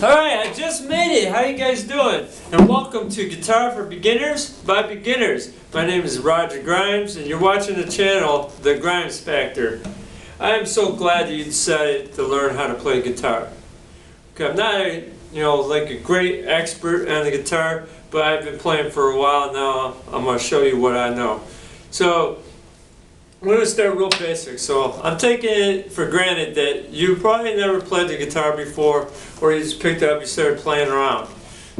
Alright, I just made it. How you guys doing? And welcome to Guitar for Beginners by Beginners. My name is Roger Grimes and you're watching the channel, The Grimes Factor. I am so glad that you decided to learn how to play guitar. Okay, I'm not like a great expert on the guitar, but I've been playing for a while now. I'm going to show you what I know. So, I'm going to start real basic. So I'm taking it for granted that you probably never played the guitar before, or you just picked it up, you started playing around.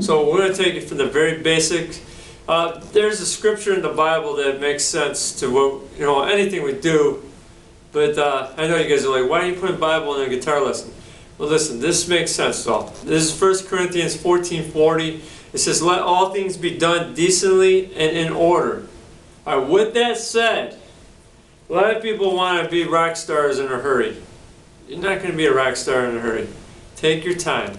So we're going to take it from the very basics. There's a scripture in the Bible that makes sense to what, anything we do. But I know you guys are like, why are you putting Bible in a guitar lesson? Well, listen, this makes sense though. This is 1 Corinthians 14:40. It says, let all things be done decently and in order. All right, with that said, a lot of people want to be rock stars in a hurry. You're not going to be a rock star in a hurry. Take your time.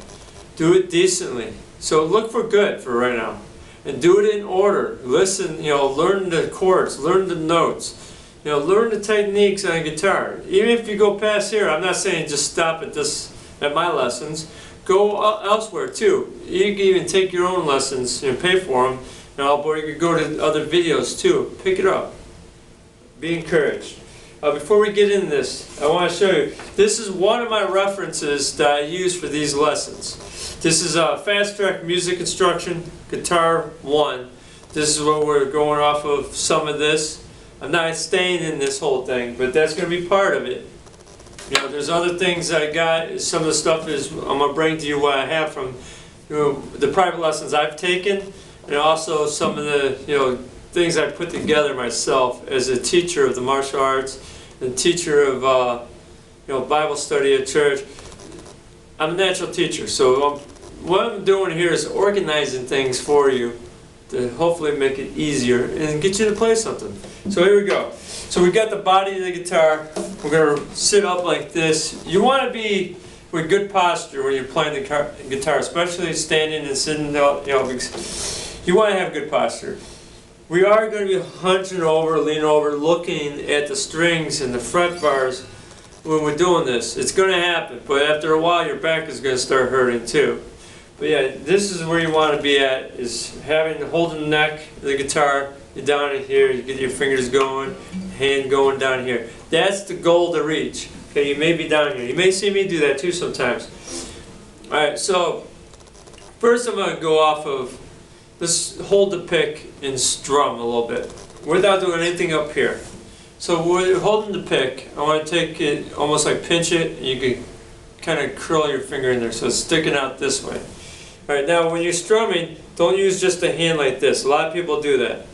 Do it decently. So look for good for right now. And do it in order. Listen, learn the chords, learn the notes. Learn the techniques on a guitar. Even if you go past here, I'm not saying just stop at my lessons. Go elsewhere too. You can even take your own lessons, pay for them. Or you could go to other videos too. Pick it up. Be encouraged. Before we get into this, I want to show you. This is one of my references that I use for these lessons. This is a Fast Track Music Instruction, Guitar 1. This is what we're going off of, some of this. I'm not staying in this whole thing, but that's going to be part of it. There's other things I got. Some of the stuff is I'm going to bring to you what I have from the private lessons I've taken, and also some of the things I put together myself as a teacher of the martial arts and teacher of Bible study at church. I'm a natural teacher, so what I'm doing here is organizing things for you to hopefully make it easier and get you to play something. So here we go. So we got the body of the guitar. We're going to sit up like this. You want to be with good posture when you're playing the guitar, especially standing and sitting up. You want to have good posture. We are going to be hunching over, leaning over, looking at the strings and the fret bars when we're doing this. It's going to happen, but after a while your back is going to start hurting too. But yeah, this is where you want to be at, is holding the neck of the guitar. You're down in here, you get your fingers going, hand going down here. That's the goal to reach. Okay, you may be down here. You may see me do that too sometimes. Alright, so first I'm going to go off of, let's hold the pick and strum a little bit without doing anything up here. So we're holding the pick. I want to take it, almost like pinch it, and you can kind of curl your finger in there so it's sticking out this way. Alright, now when you're strumming, don't use just a hand like this. A lot of people do that.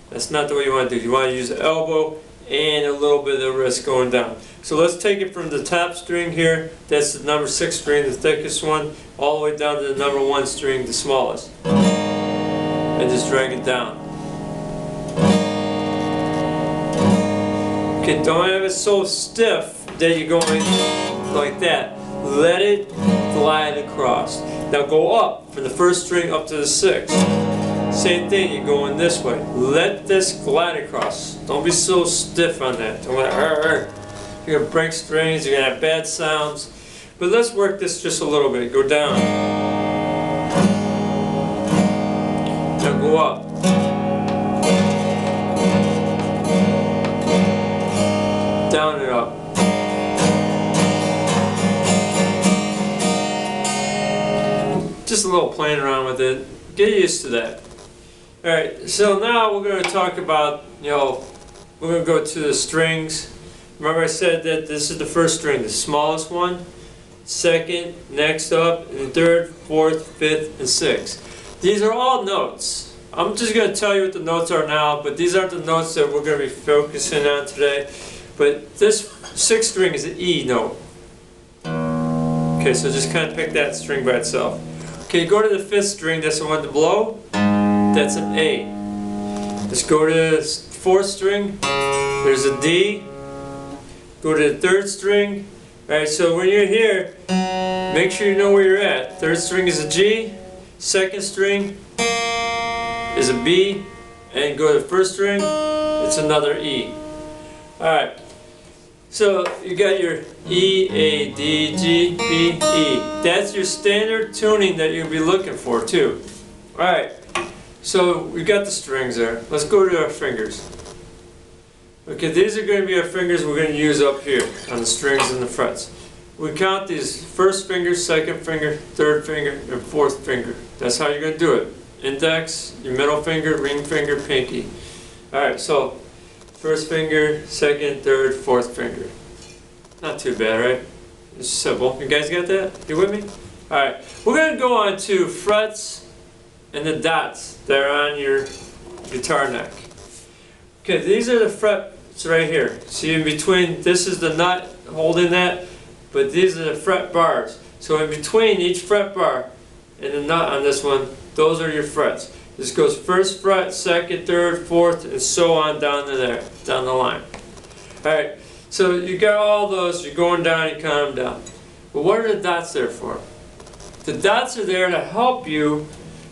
That's not the way you want to do. You want to use the elbow and a little bit of the wrist going down. So let's take it from the top string here. That's the number 6 string, the thickest one, all the way down to the number 1 string, the smallest. And just drag it down. Okay, don't have it so stiff that you're going like that. Let it glide across. Now go up from the 1st string up to the 6th. Same thing, you're going this way. Let this glide across. Don't be so stiff on that. Don't let You're going to break strings, you're going to have bad sounds. But let's work this just a little bit. Go down. Now go up. Down and up. Just a little playing around with it. Get used to that. Alright, so now we're going to talk about, we're going to go to the strings. Remember I said that this is the 1st string, the smallest one, 2nd, next up, and 3rd, 4th, 5th, and 6th. These are all notes. I'm just going to tell you what the notes are now, but these aren't the notes that we're going to be focusing on today. But this 6th string is an E note. Okay, so just kind of pick that string by itself. Okay, go to the 5th string, that's the one to blow. That's an A. Let's go to the 4th string. There's a D. Go to the 3rd string. Alright, so when you're here, make sure you know where you're at. 3rd string is a G. 2nd string is a B. And go to the 1st string, it's another E. Alright. So you got your E, A, D, G, B, E. That's your standard tuning that you'll be looking for too. Alright, so we got the strings there. Let's go to our fingers. Okay, these are going to be our fingers we're going to use up here on the strings and the frets. We count these first finger, second finger, third finger, and fourth finger. That's how you're going to do it. Index, your middle finger, ring finger, pinky. Alright, so first finger, second, third, fourth finger. Not too bad, right? It's simple. You guys got that? You with me? Alright, we're going to go on to frets and the dots that are on your guitar neck. Okay, these are the frets right here. See in between, this is the nut holding that, but these are the fret bars. So in between each fret bar and the nut on this one, those are your frets. This goes first fret, second, third, fourth, and so on down to there, down the line. Alright, so you got all those, you're going down, you count them down. But what are the dots there for? The dots are there to help you.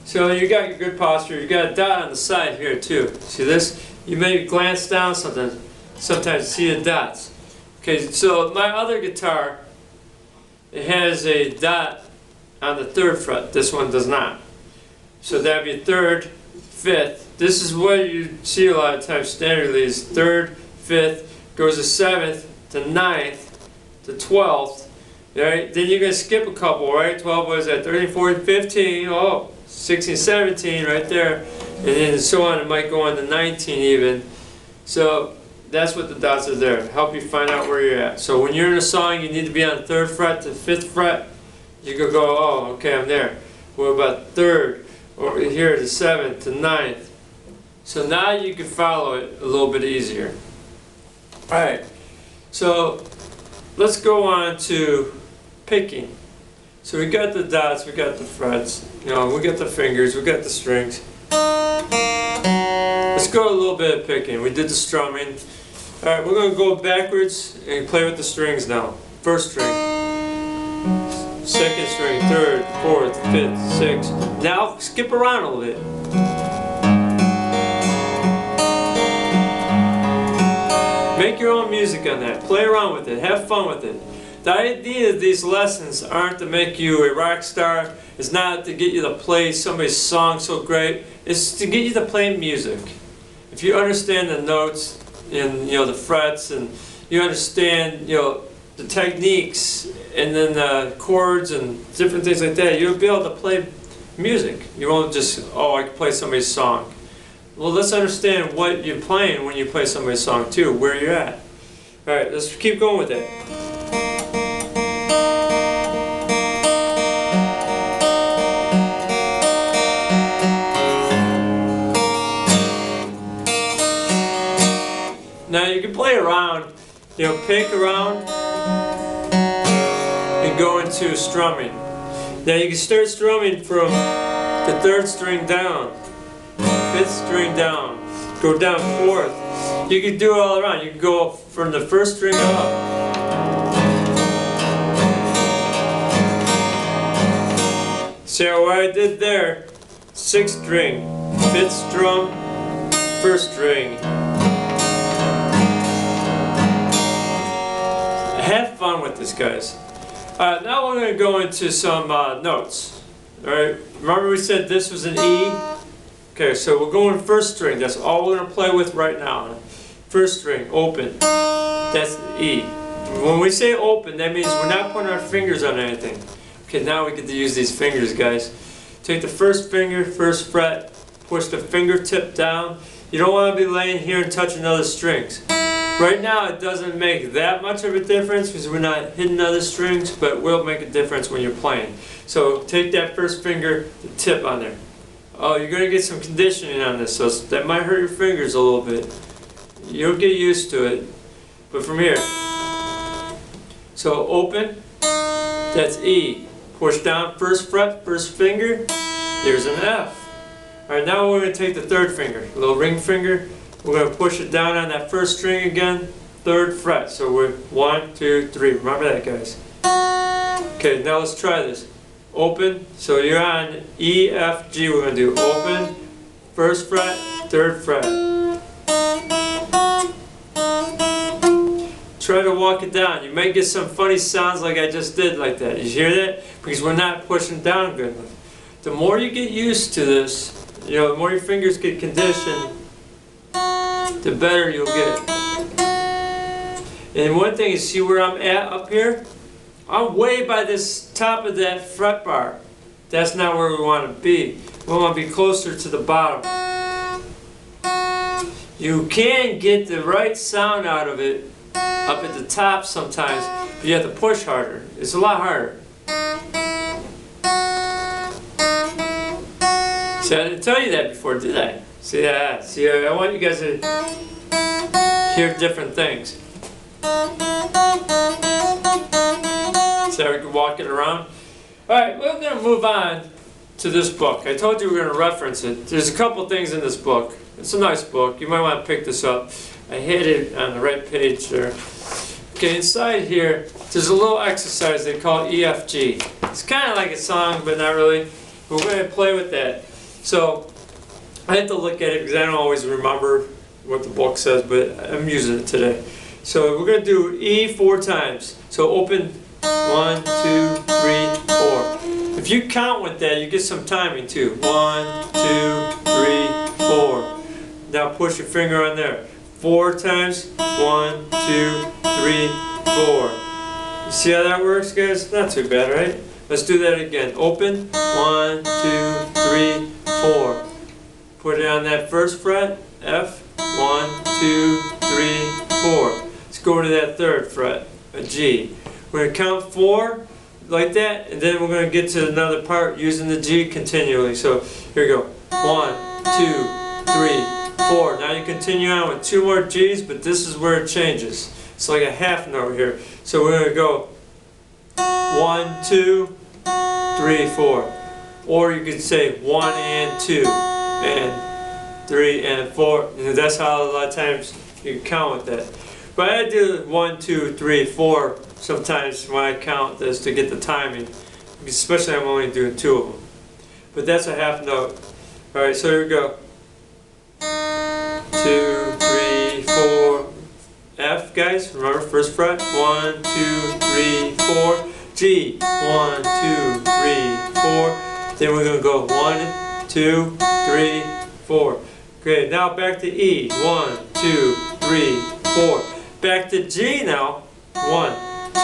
So you got your good posture, you got a dot on the side here too. See this? You may glance down something, sometimes see the dots. Okay, so my other guitar, it has a dot on the third fret. This one does not. So that'd be third, fifth. This is what you see a lot of times standardly is third, fifth, goes to seventh, to ninth, to 12th. Right? Then you're going to skip a couple, right? 12 was at 13, 14, 15, oh, 16, 17 right there. And then so on, it might go on to 19 even. So that's what the dots are there, to help you find out where you're at. So when you're in a song, you need to be on the third fret to fifth fret. You could go, oh, okay, I'm there. What about third? Over here to seventh to ninth. So now you can follow it a little bit easier. Alright, so let's go on to picking. So we got the dots, we got the frets, we got the fingers, we got the strings. Let's go a little bit of picking. We did the strumming. Alright, we're going to go backwards and play with the strings now. First string, second string, third, fourth, fifth, sixth. Now skip around a little bit. Make your own music on that. Play around with it. Have fun with it. The idea of these lessons aren't to make you a rock star. It's not to get you to play somebody's song so great. It's to get you to play music. If you understand the notes and the frets, and you understand the techniques, and then the chords and different things like that, you'll be able to play music. You won't just, oh, I can play somebody's song. Well, let's understand what you're playing when you play somebody's song too, where you're at. Alright, let's keep going with it. Now you can play around, pick around and go into strumming. Now you can start strumming from the third string down, fifth string down, go down fourth. You can do it all around. You can go from the first string up. See what I did there? Sixth string, fifth strum, first string. Have fun with this, guys. Now we're going to go into some notes. Alright, remember we said this was an E? Okay, so we're going first string. That's all we're going to play with right now. First string, open. That's the E. When we say open, that means we're not putting our fingers on anything. Okay, now we get to use these fingers, guys. Take the first finger, first fret, push the fingertip down. You don't want to be laying here and touching other strings. Right now it doesn't make that much of a difference because we're not hitting other strings, but it will make a difference when you're playing. So take that first finger, the tip on there. Oh, you're going to get some conditioning on this, so that might hurt your fingers a little bit. You'll get used to it. But from here. So open, that's E. Push down first fret, first finger, there's an F. Alright, now we're going to take the third finger, a little ring finger. We're going to push it down on that first string again, third fret. So we're 1, 2, 3. Remember that, guys. Okay, now let's try this. Open, so you're on E, F, G. We're going to do open, first fret, third fret. try to walk it down. You might get some funny sounds like I just did like that. You hear that? Because we're not pushing down good enough. The more you get used to this, you know, the more your fingers get conditioned, the better you'll get. And one thing is, see where I'm at up here? I'm way by this top of that fret bar. That's not where we want to be. We want to be closer to the bottom. You can get the right sound out of it up at the top sometimes, but you have to push harder. It's a lot harder. See, I didn't tell you that before, did I? See that? See, I want you guys to hear different things. See how we can walk it around? Alright, we're going to move on to this book. I told you we were going to reference it. There's a couple things in this book. It's a nice book. You might want to pick this up. I hit it on the right page there. Okay, inside here, there's a little exercise they call EFG. It's kind of like a song, but not really. We're going to play with that. So, I have to look at it because I don't always remember what the book says, but I'm using it today. So, we're going to do E 4 times. So, open 1, 2, 3, 4. If you count with that, you get some timing too. 1, 2, 3, 4. Now push your finger on there. 4 times. 1, 2, 3, 4. You see how that works, guys? Not too bad, right? Let's do that again. Open. 1, 2, 3, 4. Put it on that first fret. F. 1, 2, 3, 4. Let's go to that third fret. A G. We're going to count 4 like that, and then we're going to get to another part using the G continually. So here we go. 1, 2, 3, 4. Now you continue on with 2 more G's, but this is where it changes. It's like a half note here. So we're going to go 1, 2, 3, 4. Or you could say 1 and 2 and 3 and 4. And that's how a lot of times you count with that. But I do 1, 2, 3, 4 sometimes when I count this to get the timing. Especially I'm only doing 2 of them. But that's a half note. Alright, so here we go. 2, 3, 4. F, guys. Remember, first fret. 1, 2, 3, 4. G. 1, 2, 3, 4. Then we're going to go 1, 2, 3, 4. Great. Now back to E. 1, 2, 3, 4. Back to G now. 1, 2,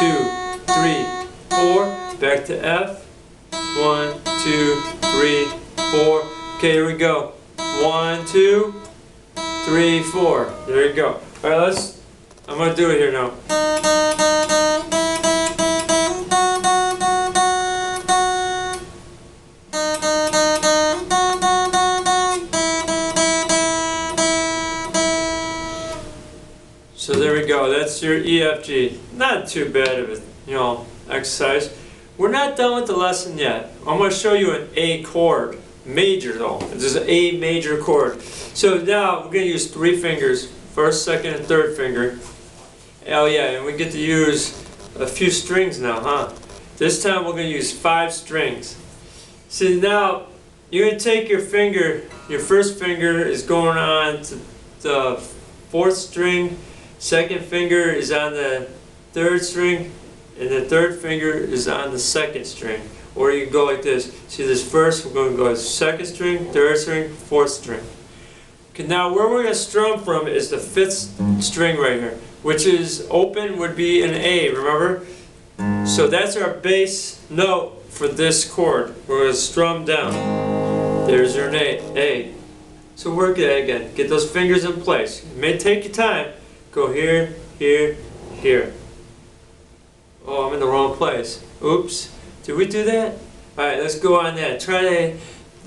3, 4. Back to F. 1, 2, 3, 4. Okay, here we go. 1, 2, 3, 4. There you go. Alright, I'm going to do it here now. So there we go. That's your EFG. Not too bad of a, exercise. We're not done with the lesson yet. I'm going to show you an A chord. Major though. This is an A major chord. So now we're going to use 3 fingers. First, second, and third finger. Oh yeah, and we get to use a few strings now, huh? This time we're going to use 5 strings. See, now you're going to take your finger, your first finger is going on to the 4th string, second finger is on the 3rd string, and the 3rd finger is on the 2nd string. Or you can go like this. See this first, we're going to go 2nd string, 3rd string, 4th string. Okay, now where we're going to strum from is the 5th string right here, which is open, would be an A, remember? So that's our bass note for this chord. We're going to strum down. There's your A. So work that again. Get those fingers in place. It may take you time. Go here, here, here. Oh, I'm in the wrong place. Oops. Did we do that? Alright, let's go on that. Try the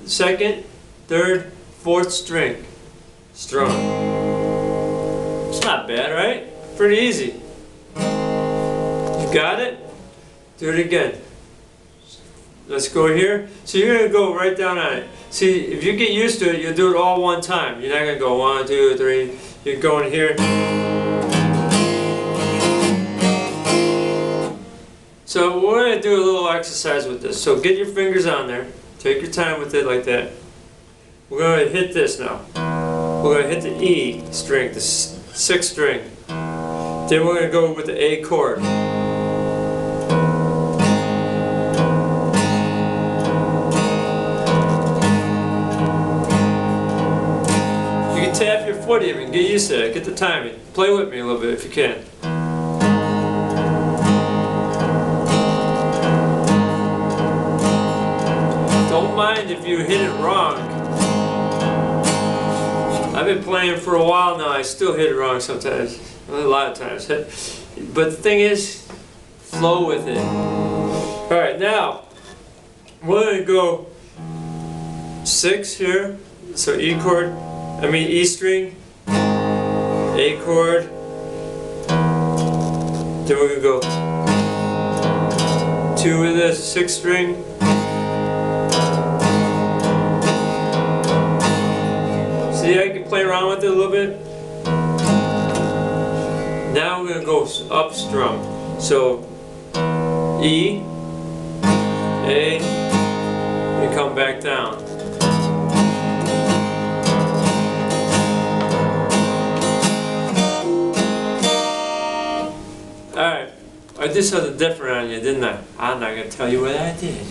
2nd, 3rd, 4th string. Strum. It's not bad, right? Pretty easy. You got it? Do it again. Let's go here. So you're going to go right down on it. See, if you get used to it, you'll do it all one time. You're not going to go 1, 2, 3. You're going here. So we're going to do a little exercise with this. So get your fingers on there. Take your time with it like that. We're going to hit this now. We're going to hit the E string, the 6th string. Then we're going to go with the A chord. You can tap your foot even, get used to it, get the timing. Play with me a little bit if you can. Don't mind if you hit it wrong. I've been playing for a while now, I still hit it wrong sometimes. A lot of times. But the thing is, flow with it. Alright, now, we're going to go 6 here. So E chord, E string, A chord. Then we're going to go 2 with this, 6th string. See, I can play around with it a little bit. Now we're going to go up strum. So E, A, and come back down. Alright, I did something different on you, didn't I? I'm not going to tell you what I did.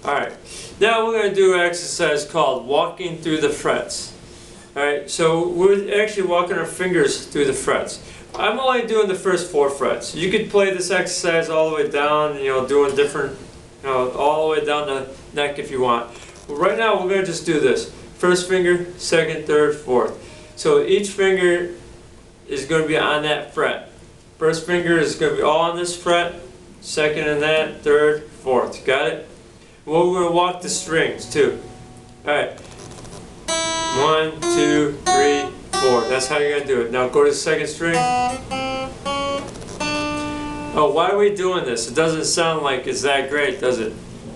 Alright, now we're going to do an exercise called walking through the frets. Alright, so we're actually walking our fingers through the frets. I'm only doing the first 4 frets. You could play this exercise all the way down, doing different, all the way down the neck if you want. But right now we're going to just do this. First finger, second, third, fourth. So each finger is going to be on that fret. First finger is going to be all on this fret, second and that, third, fourth. Got it? Well, we're going to walk the strings too. Alright. 1, 2, 3, 4. That's how you're going to do it. Now go to the second string. Oh, why are we doing this? It doesn't sound like it's that great, does it?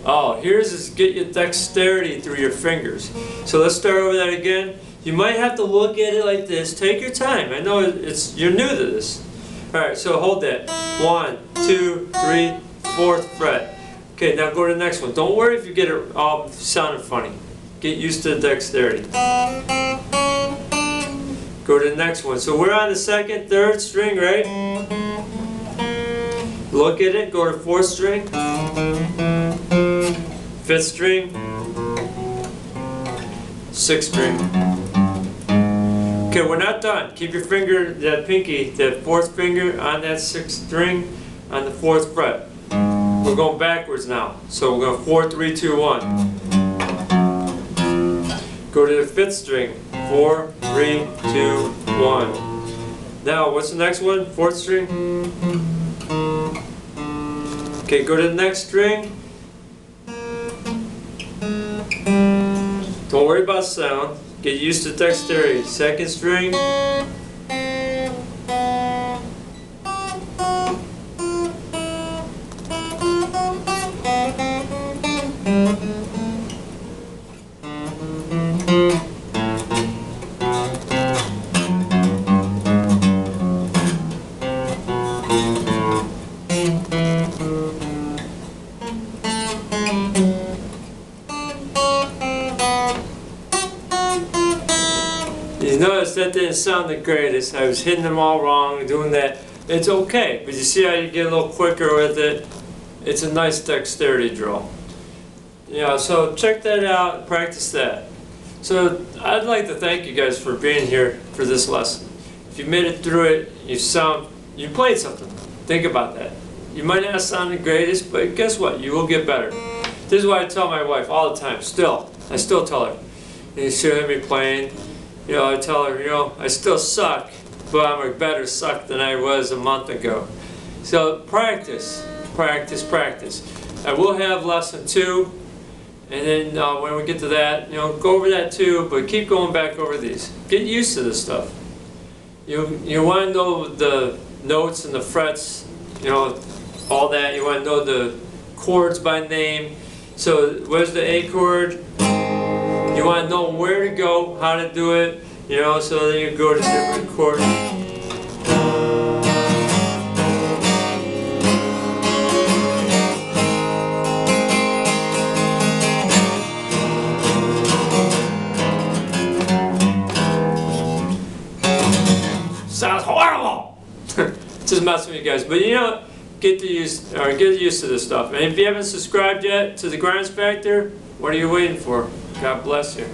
Oh, here's is get your dexterity through your fingers. So let's start over that again. You might have to look at it like this. Take your time. I know you're new to this. Alright, so hold that. 1, 2, 3, 4th fret. Okay, now go to the next one. Don't worry if you get it all sounding funny. Get used to the dexterity. Go to the next one. So we're on the second, third string, right? Look at it. Go to 4th string. 5th string. 6th string. Okay, we're not done. Keep your finger, that pinky, that 4th finger on that 6th string on the 4th fret. We're going backwards now. So we're going 4, 3, 2, 1. Go to the 5th string. 4, 3, 2, 1. Now, what's the next one? 4th string. Okay, go to the next string. Don't worry about sound. Get used to dexterity. 2nd string. You notice that didn't sound the greatest. I was hitting them all wrong, doing that. It's okay, but you see how you get a little quicker with it? It's a nice dexterity drill. So check that out, practice that. So I'd like to thank you guys for being here for this lesson. If you made it through it, you played something. Think about that. You might not sound the greatest, but guess what? You will get better. This is what I tell my wife all the time, still. I still tell her. And she'll hear me playing. I tell her, I still suck, but I'm a better suck than I was a month ago. So practice, practice, practice. I will have lesson 2, and then when we get to that, go over that too, but keep going back over these. Get used to this stuff. You want to know the notes and the frets, all that. You want to know the chords by name. So where's the A chord? You want to know where to go, how to do it, so then you go to different chords. Sounds horrible! guys. But you know, get used to this stuff. And if you haven't subscribed yet to the Grinds Factor, what are you waiting for? God bless you.